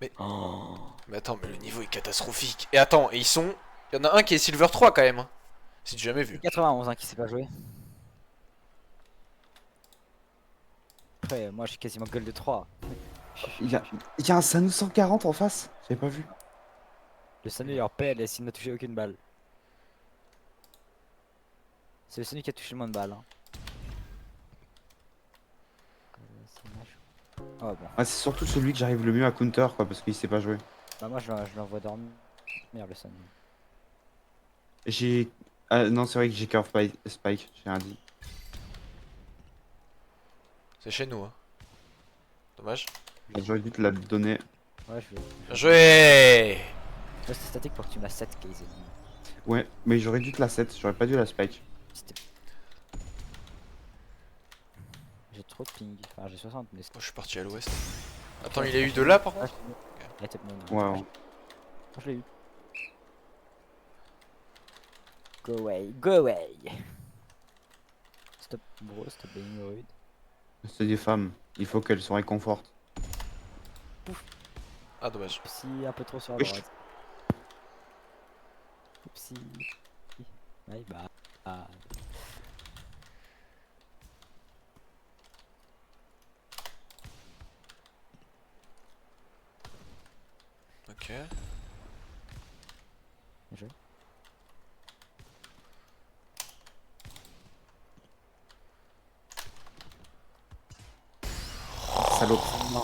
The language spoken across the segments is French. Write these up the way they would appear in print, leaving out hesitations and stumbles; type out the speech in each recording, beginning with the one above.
Mais... Oh. Mais attends, mais le niveau est catastrophique. Et attends, et ils sont... Il y en a un qui est Silver 3 quand même. Si tu jamais vu. 91 hein, qui sait pas jouer. Après, moi je suis quasiment gueule de 3. Il y a un Sanu 140 en face. J'avais pas vu. Le Sanu est en PLS, il n'a touché aucune balle. C'est le Sanu qui a touché le moins de balles. Hein. Oh bon. Ouais, c'est surtout celui que j'arrive le mieux à counter, quoi, parce qu'il sait pas jouer. Bah moi je l'envoie dormir. Merde le Sanu. J'ai. Ah, non, c'est vrai que j'ai Curve Spike, j'ai rien dit. C'est chez nous, hein. Dommage. J'aurais dû te la donner. Ouais je veux. Bien joué. Reste statique pour que tu me la 7 Kaizen. Ouais, mais j'aurais dû te la set, j'aurais pas dû la Spike. J'ai trop de ping. Enfin j'ai 60 mais Moi je suis parti à l'ouest. Attends, il a eu de là par contre. Il a peut-être mon. Ouais, ouais. Moi je l'ai eu. Go away, go away. Stop bro, stop being rude. C'est des femmes, il faut qu'elles se réconfortent. Ah dommage. Oupsie, un peu trop sur la Wesh. droite. Oupsie. Bye bye. Ah. Ok. Bien joué. Salaud. Non.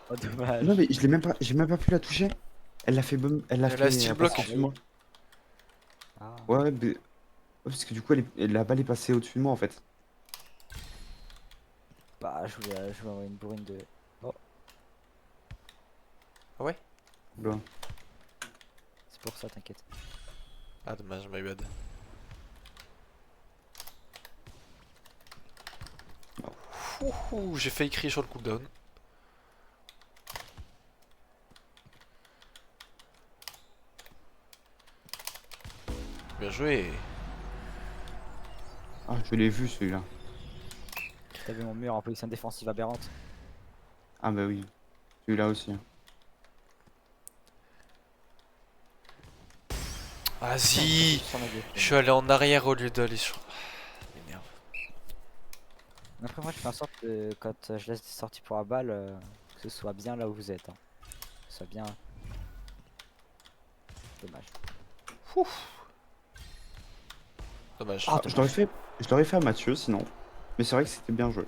Oh dommage. Non, mais j'ai même pas pu la toucher. Elle l'a fait. Elle l'a Elle fait. a style block. passer au-dessus de moi. Ah. Ouais, mais... ouais, parce que du coup, la balle est passée au-dessus de moi en fait. Bah je voulais avoir une bourrine de. Oh, Ah ouais. Là. c'est pour ça, t'inquiète. Ah dommage, my bad. Ouh, j'ai failli crier sur le cooldown. Bien joué. Ah, je l'ai vu celui-là. T'as vu mon mur en position défensive aberrante. Ah, bah oui. Celui-là aussi. Vas-y. Sur ma gueule. Je suis allé en arrière au lieu d'aller sur... M'énerve. Après moi je fais en sorte que quand je laisse des sorties pour la balle, que ce soit bien là où vous êtes. Hein. Que ce soit bien. Dommage. Dommage. Ah, Je l'aurais fait à Mathieu sinon. Mais c'est vrai que c'était bien joué.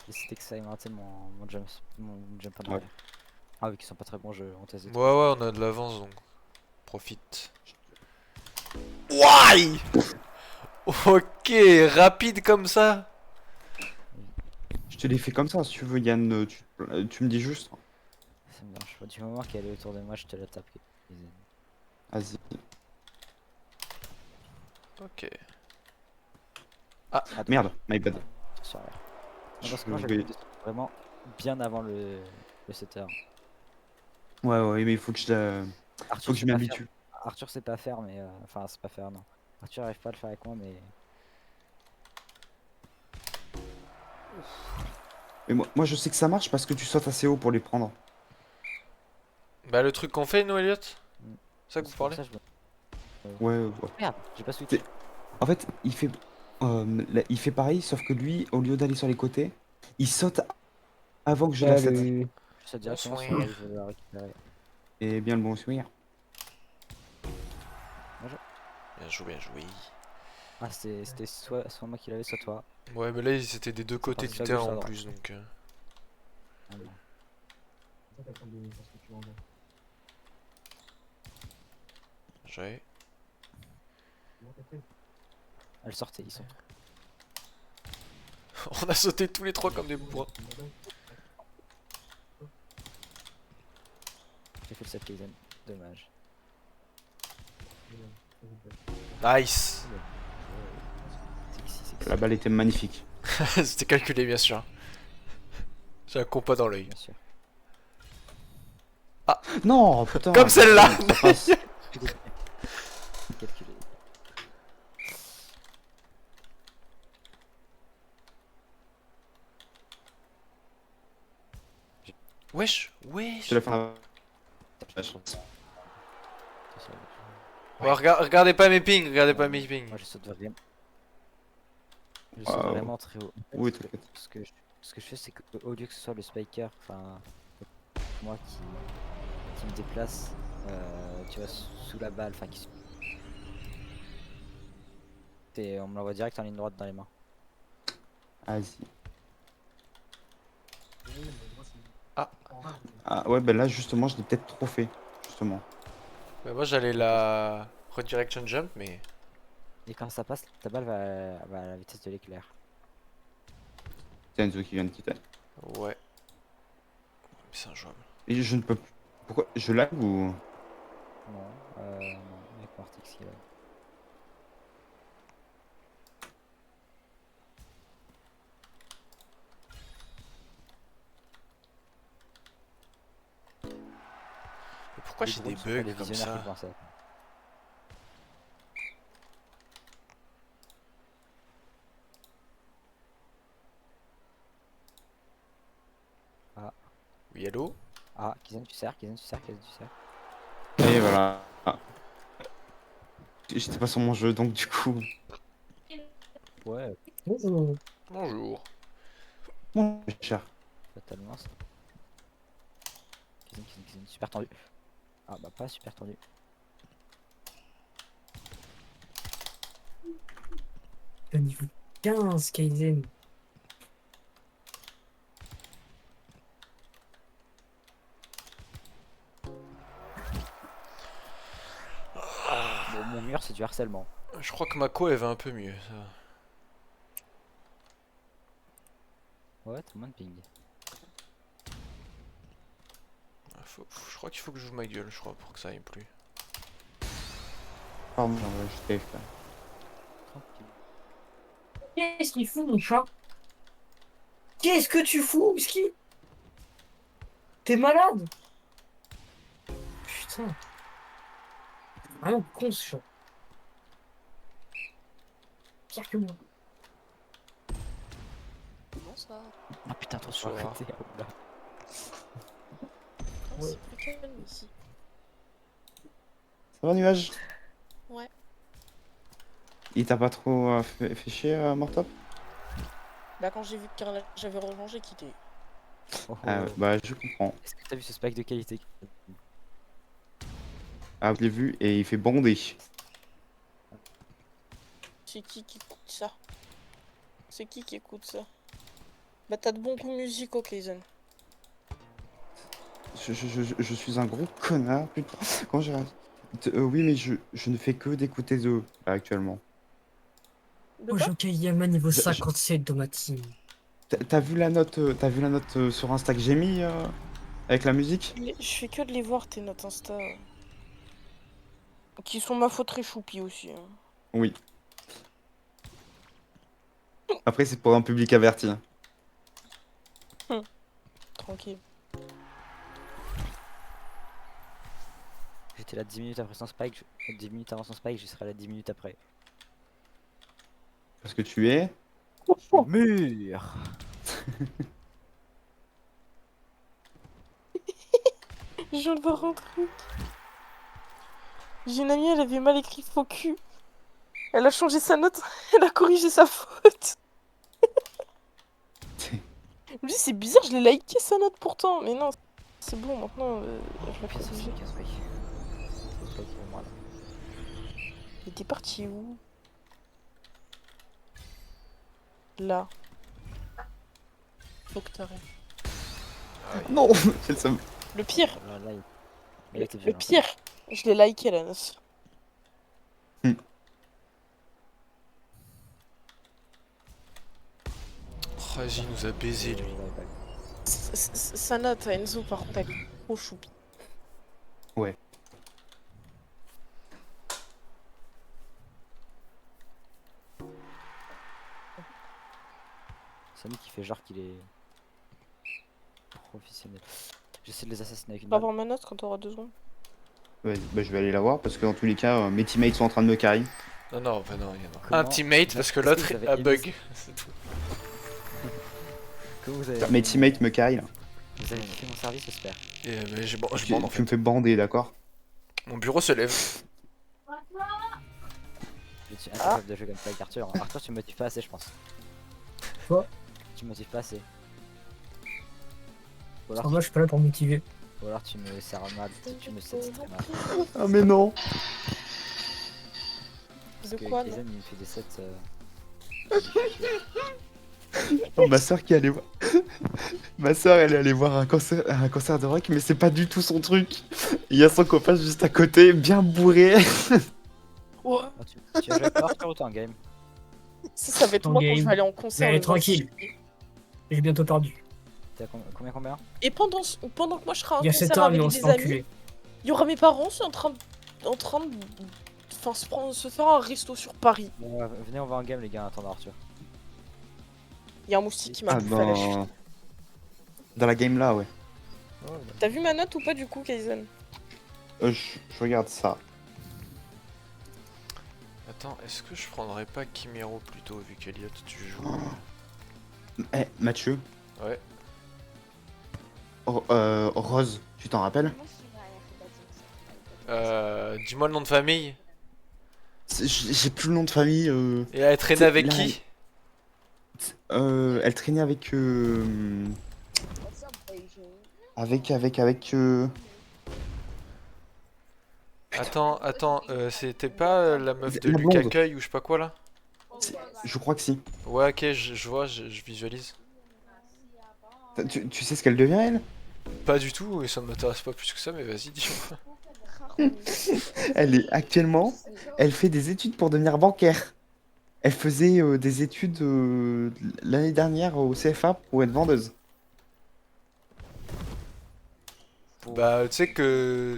Et c'était que ça aimantait mon jump en Ouais. arrière. Ah oui, qui sont pas très bons jeux, on teste. Ouais, ouais, on a de l'avance donc. Profite. Why. Ok, rapide comme ça. Je te l'ai fait comme ça si tu veux, Yann. Tu me dis juste. Ça me dérange pas. Du moment qu'elle est autour de moi, je te la tape. Vas-y. Ok. Ah, Merde, my bad. sur arrière. Je Parce que moi vais- j'avais vraiment bien avant le setter. Ouais, ouais, mais il faut que je, Arthur, faut que je sait pas faire. m'habitue. Arthur sait pas faire, mais enfin, c'est pas faire, non. Arthur arrive pas à le faire avec moi, mais. Mais moi, je sais que ça marche parce que tu sautes assez haut pour les prendre. Bah le truc qu'on fait nous Elliot. Mm. C'est ça que vous pour parlez. ça, je me- Ouais, ouais. Merde, j'ai pas switch. C'est- En fait, il fait pareil, sauf que lui, au lieu d'aller sur les côtés, il saute avant que je la set. Je saute directement sur Bonsoir. là où je veux la récupérer. Et bien le bon sourire. Bien joué, bien joué. Ah, c'était soit moi qui l'avais, soit toi. Ouais, mais là c'était des deux côtés parti du sur la terrain gauche, à en droite. plus donc. Ah, bon. J'ai. Elle sortait, ils sont. On a sauté tous les trois comme des bourrins. J'ai fait le 7 Kaizen. Dommage. Nice. Sexy, La balle était magnifique. C'était calculé bien sûr. J'ai un compas dans l'œil. bien sûr. Non, putain. Comme celle-là. Ça passe. Calculé. Wesh, Je wesh. te la fais un- Ouais, regardez pas mes pings, regardez pas mes pings. Moi je saute vraiment. Je saute Waouh. vraiment très haut. En fait, Oui, t'inquiète. ce que je fais, c'est qu'au lieu que ce soit le spiker, enfin, moi qui me déplace, tu vois, sous la balle, enfin, on me l'envoie direct en ligne droite dans les mains. Vas-y. Ah, Ah ouais, bah là, justement, je l'ai peut-être trop fait. Justement. bah moi j'allais la redirection jump, mais. Et quand ça passe, ta balle va à la vitesse de l'éclair. C'est Enzo qui vient de quitter. Ouais. C'est injouable. Et je ne peux plus. Pourquoi? Je lag ou. Non, non, avec Martix qui est là. Mais pourquoi Les j'ai drones des sont pas bugs les comme visionnaires ça? qui pensent à ça. Oui, allô? Ah, Kizen, tu sers, Kizen, tu sers, Kizen, tu sers. Et voilà. Ah. J'étais pas sur mon jeu, donc du coup. Ouais, Bonjour. Mon cher. totalement ça. Kizen, Kizen, Kizen, super tendu. Ah bah pas super tendu. Au niveau 15, Kaizen. Bon, mon mur c'est du harcèlement. Je crois que Mako elle va un peu mieux. Ça. Ouais, t'as moins de ping. Je crois qu'il faut que je joue ma gueule, je crois, pour que ça aille plus. Pardon, j'étais AFK. Tranquille. Qu'est-ce qu'il fout, mon chat? Qu'est-ce que tu fous, Whisky? T'es malade? Putain. Vraiment con, ce chat. Pire que moi. Bonsoir. Ah putain, attention, Bonsoir. arrêtez. Ah, oula. Oh, c'est plus calme ici. Ça va, nuage? Ouais. Il t'a pas trop fait chier, Mortop? Bah quand j'ai vu que Carla j'avais rejoint, j'ai quitté. Oh, oh. Ah ouais, bah je comprends. Est-ce que t'as vu ce spike de qualité? Ah, je l'ai vu et il fait bonder. C'est qui écoute ça? C'est qui écoute ça? Bah t'as de bons goûts musicaux, Kaizen. Je suis un gros connard, putain. Quand j'ai. Oui, mais je ne fais que d'écouter eux, là, actuellement. De Oh, quoi? Jokayama niveau Je- 57 dans ma team. T'as vu la note, sur Insta que j'ai mis avec la musique? Je fais que de les voir tes notes Insta. Qui sont ma faute très choupi aussi. Hein. Oui. Après, c'est pour un public averti. Tranquille. J'étais là 10 minutes après son spike, 10 minutes avant son spike, je serai là 10 minutes après. Parce que tu es. Mur. Je viens de voir un truc. J'ai une amie, elle avait mal écrit faux cul. Elle a changé sa note, elle a corrigé sa faute. Je me dis, c'est bizarre, je l'ai liké sa note pourtant. Mais non, c'est bon, maintenant, je la Pire, c'est corriger. un spike. C'est le spike qui va moi là. Il était parti où? Là. Faut que t'arrêtes. Non, c'est le seum. Le pire, Là, il était le violent. pire, je l'ai liké la note. Oh, vas-y, il nous a baisé lui. Sa note à Enzo, par contre, elle est trop choupi. Ouais. Samy qui fait genre qu'il est professionnel. J'essaie de les assassiner avec une Tu vas balle. voir ma note quand t'auras 2 secondes. Ouais, bah, je vais aller la voir parce que dans tous les cas, mes teammates sont en train de me carry. Non, non, bah non, il y en a Comment- un teammate parce que Est-ce que l'autre vous avez a aimé bug. C'est tout. Comment vous avez Mes teammates me carry là. Vous avez fait mon service, j'espère. Et, mais je Tu, bande en tu me fait. fais bander, d'accord? Mon bureau se lève. Je suis incapable de jouer comme ça avec Arthur. Arthur, tu me motives pas assez, je pense. Quoi? Tu me motives pas assez. Ou Parce alors, que moi, je suis pas là pour motiver. ou alors tu me sers mal, tu me sers très mal. Ah mais non. Parce De que quoi, Kaizen, il me fait des sets. Oh, ma soeur qui allait voir. Ma soeur elle est allée voir un concert de rock mais c'est pas du tout son truc. Il y a son copain juste à côté, bien bourré. Ouais. Ah, tu vas jouer avec Arthur ou t'es en game? Ça va être En moi quand game. je vais aller en concert. Mais le tranquille. 26. J'ai bientôt perdu. T'es à combien? Et pendant que moi je serai à un Il y a 7 concert ans, mais avec on se des fait amis, enculer. il y aura mes parents en train de enfin, se faire un resto sur Paris. Bon, venez, on va en game, les gars, en attendant Arthur. Il y a un moustique qui m'a Ah, bouffé à la cheville. dans la game là, ouais. Oh, bah. T'as vu ma note ou pas du coup, Kaizen? Je regarde ça. Attends, est-ce que je prendrais pas Kimero plutôt vu qu'Eliott tu joues? Eh, Mathieu, Ouais. Rose, tu t'en rappelles? Dis-moi le nom de famille. J'ai plus le nom de famille. Et elle traînait C'est avec là, qui? Elle traînait avec. Avec. Attends, c'était pas la meuf de La Lucas blonde. Cueil ou je sais pas quoi là? Je crois que si. Ouais, ok, je vois, je visualise. Tu sais ce qu'elle devient, elle? Pas du tout, et ça ne m'intéresse pas plus que ça, mais vas-y, dis-moi. Elle est actuellement. Elle fait des études pour devenir bancaire. Elle faisait des études l'année dernière au CFA pour être vendeuse. Bah, tu sais que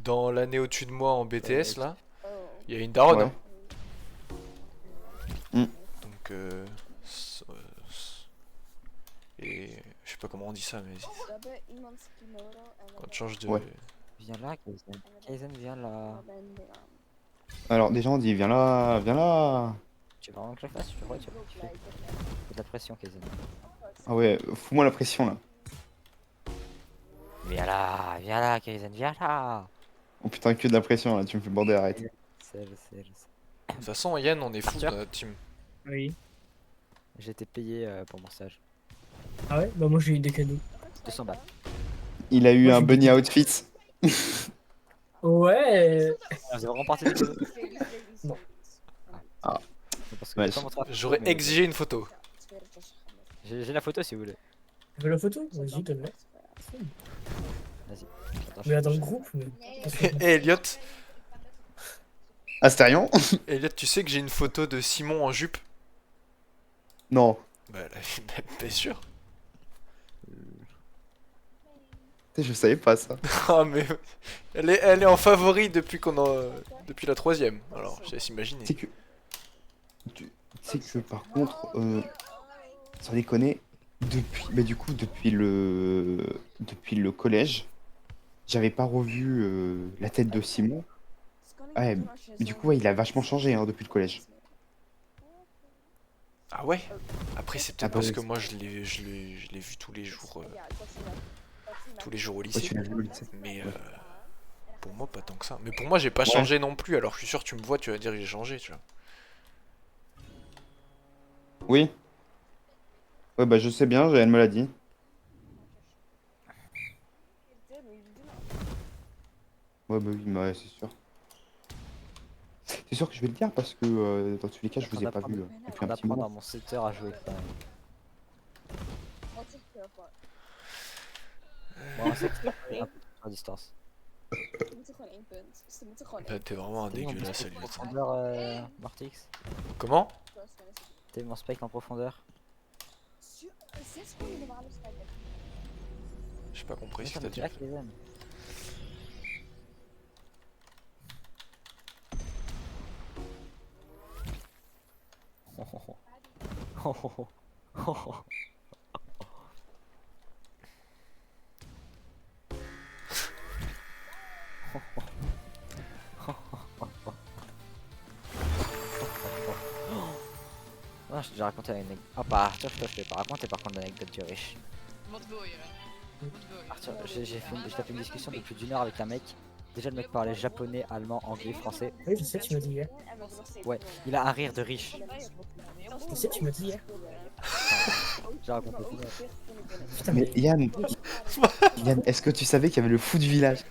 dans l'année au-dessus de moi en BTS là, il y a une daronne. Ouais. Hein. Mm. Donc, et je sais pas comment on dit ça, mais quand tu changes de. Ouais. Viens là, Kaizen. Kaizen, viens là. Alors, déjà, on dit viens là, viens là. Tu veux vraiment que je le fasse? Je crois que tu vas kiffer. Faut de la pression, Kaizen. Ah ouais, fous-moi la pression là. Viens là, Kaizen, viens là. Oh putain, que de la pression là, tu me fais bander, arrête. Je sais. De toute façon, Yann, on est fou Arthur dans notre team. Oui. J'ai été payé pour mon stage. Ah ouais? Bah, moi, j'ai eu des cadeaux. 200 balles. Il a eu Moi, un j'ai bunny dit- outfit. Ouais. Ah, vous avez vraiment parti des cadeaux? Non. Ah. Parce que Ouais, j'ai pas montré la photo, J'aurais mais- exigé une photo. J'ai la photo si vous voulez. Tu veux la photo? Vas-y, donne-la. Attends, Mais là, dans le groupe. Mais... Et Elliot, Astérion? tu sais que j'ai une photo de Simon en jupe? Non. Bah, t'es sûr? Putain, je savais pas ça. Ah, mais elle est en favori depuis depuis la 3ème. Alors, je laisse imaginer. C'est que. Tu sais que par contre, sans déconner, depuis le collège, j'avais pas revu la tête de Simon. Ouais, mais du coup, ouais, il a vachement changé hein, depuis le collège. Ah ouais? Après, c'est peut-être Ah bah parce oui. que moi je l'ai vu tous les jours au Ouais, lycée. tu l'as vu au lycée. Mais pour moi, pas tant que ça. Mais pour moi, j'ai pas Ouais. changé non plus. Alors, je suis sûr, tu me vois, tu vas dire que j'ai changé, tu vois. Oui. Ouais, bah je sais bien, elle me l'a dit. Ouais, bah oui, ouais, c'est sûr. C'est sûr que je vais le dire parce que dans tous les cas, je vous ai pas vu depuis On un petit apprendre à moment. mon setter à jouer quand même. Bon, c'est à distance. Bah, t'es vraiment un T'as vu mon dégueulasse, spike en Elliot. profondeur, Martix? Comment? T'as vu mon spike en profondeur? J'ai pas compris ce que Putain, t'as mais dit. tu as Kaizen. Oh, oh, oh. Oh, oh, oh. Oh, oh. Non, j'ai déjà raconté l'anecdote. Ah, bah, Arthur, je te fais pas raconter par contre l'anecdote du riche. Wat wil je? Arthur, j'ai tapé une discussion de plus d'une heure avec un mec. Déjà, le mec parlait japonais, allemand, anglais, français. Oui, je sais, tu m'as dit hier. Ouais, il a un rire de riche. Je sais, tu m'as dit hier. J'ai raconté tout. Putain, Mais Yann, Yann, est-ce que tu savais qu'il y avait le fou du village?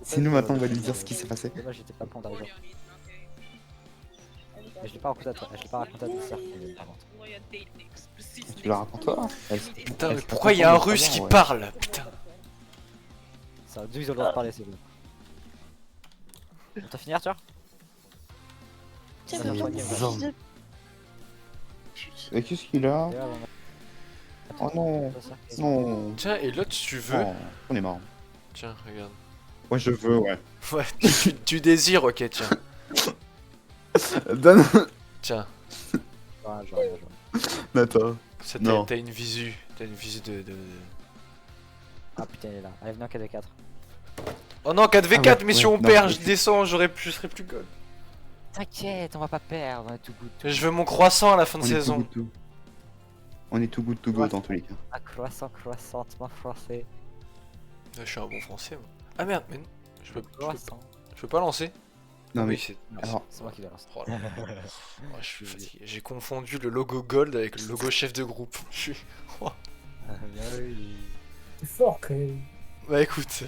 Sinon maintenant on va lui dire ce qui s'est passé. Dommage, j'étais pas prendre d'argent. Mais je l'ai pas raconté à toi, je l'ai pas raconté à ta sœur. Par contre. Tu la racontes toi? Putain, mais pourquoi il y a un russe qui parle? Putain. Ça, d'où ils ont le droit de parler, c'est bon. On t'a fini, Arthur? Tiens, Ça mais va viens, poigner, fils voilà. de- Et qu'est-ce qu'il a? D'ailleurs, Oh non, ta sœur, non. Tiens, et l'autre, si tu veux. Oh, on est marrant. Tiens, regarde. Moi je veux, ouais. Ouais, tu désires, ok, tiens. Donne. Tiens, Ah, je vois, je vois. Attends. ça, Non. t'as une visu. T'as une visu de. Ah putain, il est là. Allez, venez en 4v4. Oh non, 4v4, Ah ouais, mais si ouais, on non, perd, mais je c'est- descends, je serai plus gold. T'inquiète, on va pas perdre, on est tout good. Je veux mon croissant à la fin de On est tout saison. good to. On est tout good to go dans tous les cas. Ah, croissant, mon français. Je suis un bon français, moi. Ah merde, mais non. Croissant. Je peux pas lancer. Non mais, Oui, c'est. alors, C'est moi qui vais lancer. Oh là là. Oh, je suis fatigué. J'ai confondu le logo gold avec le logo chef de groupe. Je suis. Oh. Bien oui. c'est fort quand même. Bah écoute,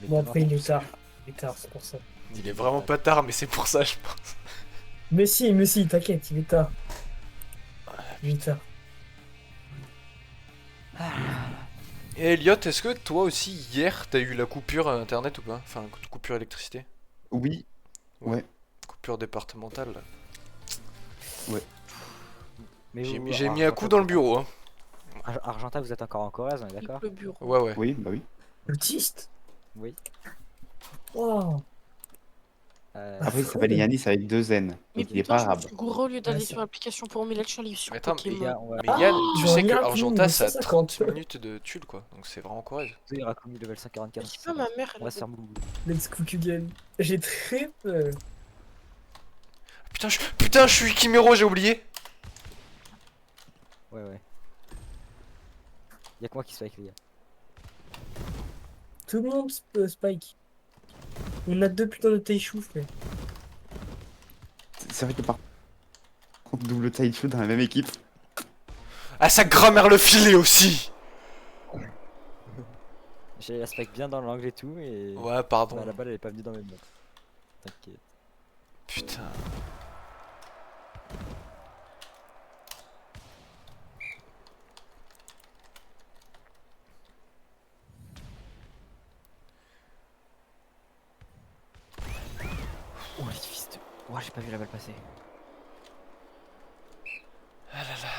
Bon, après, il est tard. Il est tard, c'est pour ça. il est vraiment pas tard, mais c'est pour ça, je pense. Mais si, t'inquiète, il est tard. Il est tard. Et Elliot, est-ce que toi aussi hier t'as eu la coupure internet ou pas? Enfin, coupure électricité? oui, Coupure départementale là. Mais J'ai mis un coup dans le bureau, hein. Argentin, vous êtes encore en Corrèze, on est d'accord? Le bureau. Ouais, ouais. oui, bah oui. Autiste. Oui. Wow. Après il s'appelle Yanis avec 2 N. Mais Donc il est putain, pas je me arabe. suis gouré au lieu d'aller Ouais, sur l'application pour Omelette, livre sur Mais attends, Les Pokémon. gars, on va. Mais Yann, tu ils ont sais que rien Argenta mis, ça a 150. 30 minutes de tulle quoi, donc c'est vraiment Corrèze. Il ira commis level 144. C'est pas ma mère, elle On va a se faire boubou. Let's cook again. J'ai très peur. Putain, je suis Kimero, j'ai oublié. Ouais. Y'a que moi qui spike, les gars. Tout le monde spike. On a 2 putains de Taishu, frère. C'est vrai que par contre double Taichu dans la même équipe. Ah, sa grand-mère le filet aussi. J'ai la spike bien dans l'angle et tout, et. Ouais, pardon. Bah, la balle elle est pas venue dans mes mains. T'inquiète. Putain. Oh les fils de. Oh, j'ai pas vu la balle passer. Ah là là.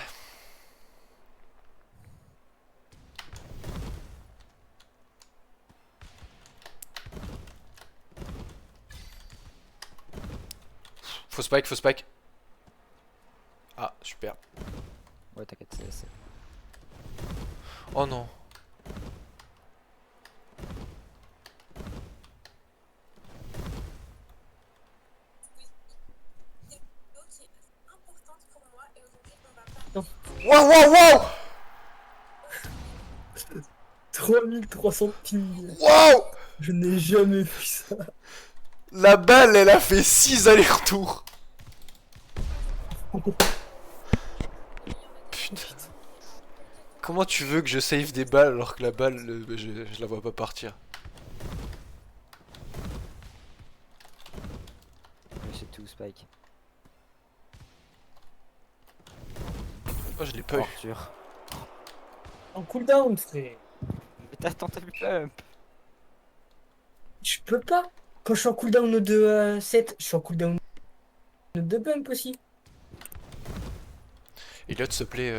Faut spike. Ah, super. Ouais, t'inquiète, c'est. Oh non. Wow 3300 ping. Wow. Je n'ai jamais vu ça. La balle, elle a fait 6 allers-retours. Putain. Comment tu veux que je save des balles alors que la balle, je la vois pas partir? Mais c'est tout, Spike. Oh, je l'ai pas eu. Arthur. En cooldown, frère. Mais t'as tenté le pump. Je peux pas. Quand je suis en cooldown de 7, je suis en cooldown de bump aussi. Elliot, s'il te plaît,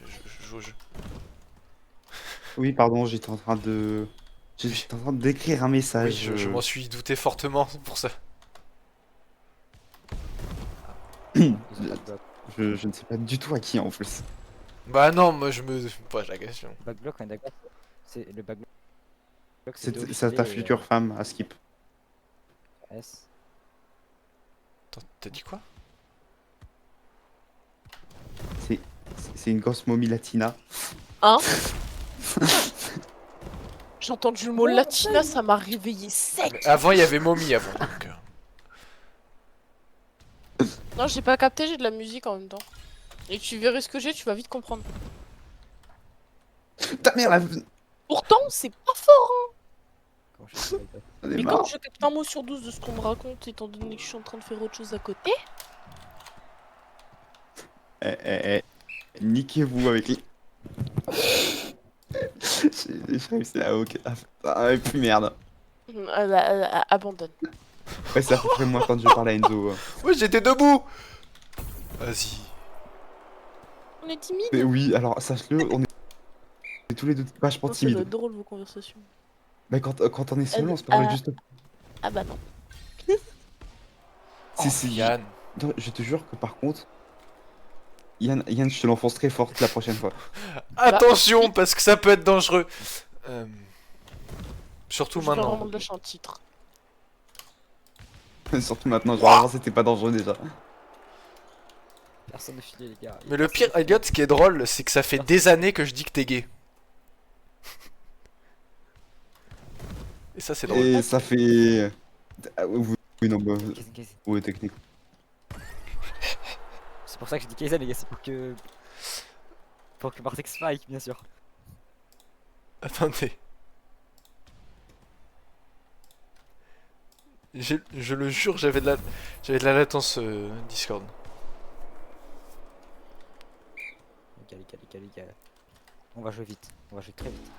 je joue au jeu. Oui, pardon, j'étais en train de. J'étais en train d'écrire un Oui, message. je m'en suis douté fortement pour ça. Ils ont pas de bloc. Je ne sais pas du tout à qui en plus. Bah non, moi je me pose la question. Backblock, on est d'accord. C'est le backblock. C'est dos ta filet, future femme à skip. S. Attends, t'as dit quoi? c'est une grosse momie latina. Hein? J'ai entendu le mot latina, ça m'a réveillé sec. Avant, il y avait Mommy avant. Donc, Non, j'ai pas capté, j'ai de la musique en même temps. Et tu verrais ce que j'ai, tu vas vite comprendre. Ta mère, la... Pourtant, c'est pas fort. Comment je sais pas. j'en ai Mais marre. comme je capte un mot sur 12 de ce qu'on me raconte, étant donné que je suis en train de faire autre chose à côté. Niquez-vous avec les... J'ai réussi à... Ok. Ah, et puis merde. Abandonne. Ouais, ça fait moi quand je parle à Enzo. ouais, j'étais debout. Vas-y. On est timide. Mais oui, alors sache-le, on est tous les deux vachement Non, ça doit timides. être drôle vos conversations. Mais quand on est seul, on se parle juste... Ah bah non. Si, Yann. Non, je te jure que par contre... Yann, je te l'enfonce très forte la prochaine fois. Attention, parce que ça peut être dangereux. Surtout Je dois maintenant. vraiment lâcher un titre. Surtout maintenant, genre avant c'était pas dangereux déjà. Personne ne filait, les gars. Mais le pire, Elliot, ce qui est drôle, c'est que ça fait des années que je dis que t'es gay. Et ça, c'est drôle. Et ça fait... Ah, oui, non, bah... Qu'est-ce- Oui, technique. C'est pour ça que je dis Kaizen, les gars, c'est pour que. Pour que Bartek spike, bien sûr. Attendez. Je le jure, j'avais de la latence Discord. Les gars. On va jouer vite. On va jouer très vite.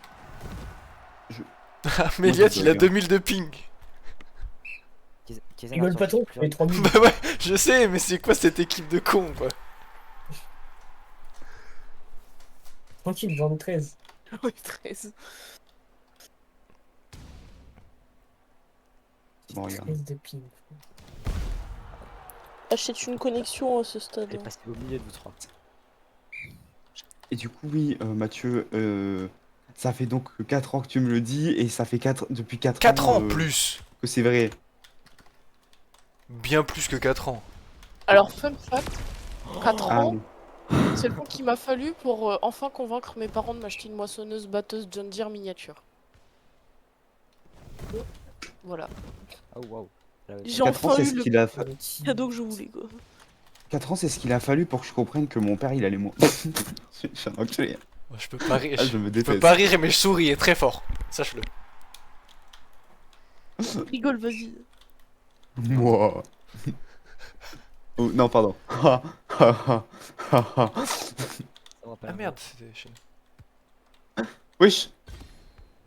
Ah, mais Elliot, il a bug, hein. 2000 de ping. Kaizen, Rigole pas trop, plus les 3000. Bah ouais, je sais, mais c'est quoi cette équipe de cons, quoi? Tranquille, j'en ai 13. Oui, 13. Bon, regarde. 13 de ping. Achète une connexion à ce stade. Elle est passée au milieu de vous trois. Et du coup, oui, Mathieu, ça fait donc 4 ans que tu me le dis, et ça fait depuis 4 4 ans ans plus. que c'est vrai. Bien plus que 4 ans. Alors, fun fact, 4 Ah, ans, oui. c'est le temps qu'il m'a fallu pour enfin convaincre mes parents de m'acheter une moissonneuse batteuse John Deere miniature. Voilà. Oh waouh. J'ai 4 ans, enfin c'est eu ce le qu'il a cadeau que je voulais, quoi. 4 ans, c'est ce qu'il a fallu pour que je comprenne que mon père, il allait mourir. Je suis un enculé. Moi, je peux pas rire. Ah, je me Je peux déteste. pas rire, mais je souris très fort. Sache-le. Rigole, vas-y. Moi. Oh, non, pardon. Ah merde, c'était chez nous. Wesh.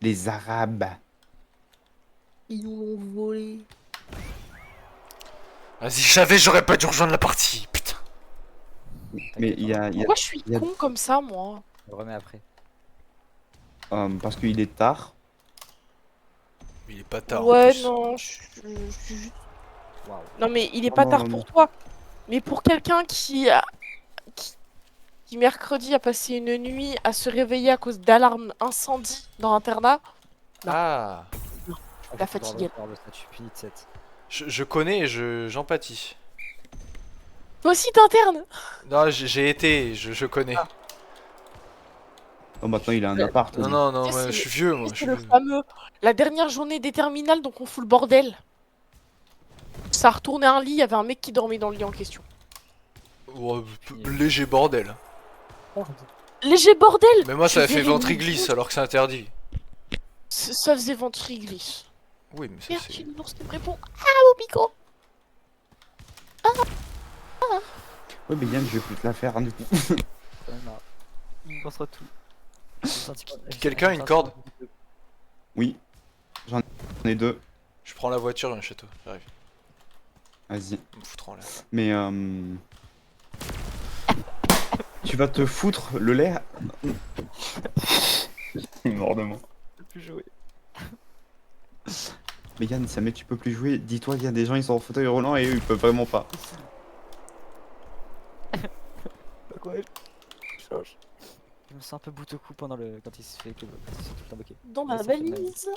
Les Arabes. Ils nous l'ont volé. Vas-y, je savais, j'aurais pas dû rejoindre la partie. Putain. Mais il y a... Pourquoi je suis y a- con comme ça, moi? On le remet après. parce qu'il est tard. Il est pas tard. en Ouais, plus. non, je suis juste... Waouh. Non, mais il est Non, pas non, tard non, pour non. toi. Mais pour quelqu'un qui mercredi a passé une nuit à se réveiller à cause d'alarmes incendie dans l'internat, Ah. La fatiguée. Le statut puni de 7. Je connais et j'empathie. toi aussi t'internes. Non, j'ai été, je connais. Ah. Oh, maintenant, il a un appart. Non, lui. non, non, Ça, moi, c'est- je suis vieux, moi. Je C'est suis le vieux. fameux. La dernière journée des terminales, donc on fout le bordel. Ça a retourné un lit, il y avait un mec qui dormait dans le lit en question. Ouais, léger bordel. Merde. Léger bordel. Mais moi, Je ça a vais fait les ventriglisse niquer. alors que c'est interdit. Ça faisait ventriglisse. Oui, mais ça Merde, c'est. tu nous lances, tu me réponds. Ah, au micro. Ouais, mais Yann, je vais plus te la faire, hein, du coup. Il pense tout. Quelqu'un a une corde? Oui. J'en ai 2. Je prends la voiture, viens chez toi, j'arrive. Vas-y. Me foutre en l'air. Mais tu vas te foutre le lait. Mort de moi. plus jouer. Mais Yann, si jamais tu peux plus jouer, dis-toi qu'il y a des gens ils sont en fauteuil roulant et eux ils peuvent vraiment pas. Quoi je change. Je me sens un peu bout-au-cou pendant le. Quand il se fait. Quand il se fait tout le temps bloqué. Dans ma Ça fait mal. valise.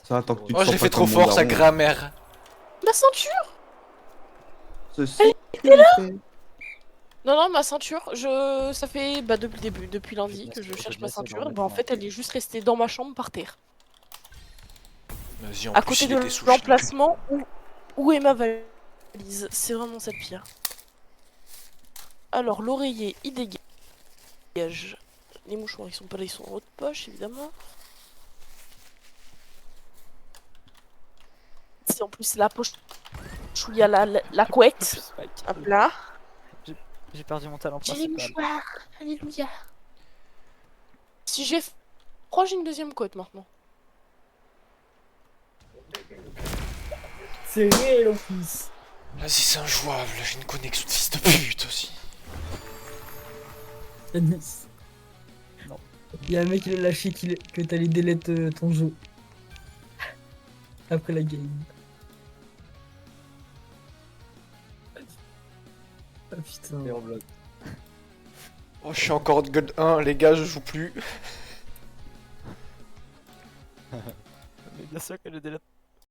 Ça attends que tu te Oh, je sens l'ai pas fait trop comme mon fort, sa daron. grammaire. Ma ceinture. Ceci est fait. Non, non, ma ceinture, ça fait depuis le début, depuis lundi, bien que je sûr, cherche je ma vais bien sûr ceinture. dormir Bah, en pendant fait, elle est juste restée dans ma chambre par terre. Vas-y, en À plus, côté il de était sous le schneck. l'emplacement où est ma valise. C'est vraiment ça le pire. Alors, l'oreiller, il dégage. Les mouchoirs, ils sont pas là, ils sont en haute poche, évidemment. C'est en plus la poche où il y a la couette. Hop là. J'ai perdu mon talent J'ai les principal. mouchoirs. Alléluia. Si j'ai froid, j'ai une deuxième couette maintenant. C'est réel en plus. Vas-y, c'est injouable. J'ai une connexion de fils de pute aussi. Anis. Non. Il y a un mec qui a lâché que t'allais delete ton jeu. Après la game. Ah putain. Et on bloque. Oh, je suis encore de God 1, les gars, je joue plus. Mais bien sûr que je délète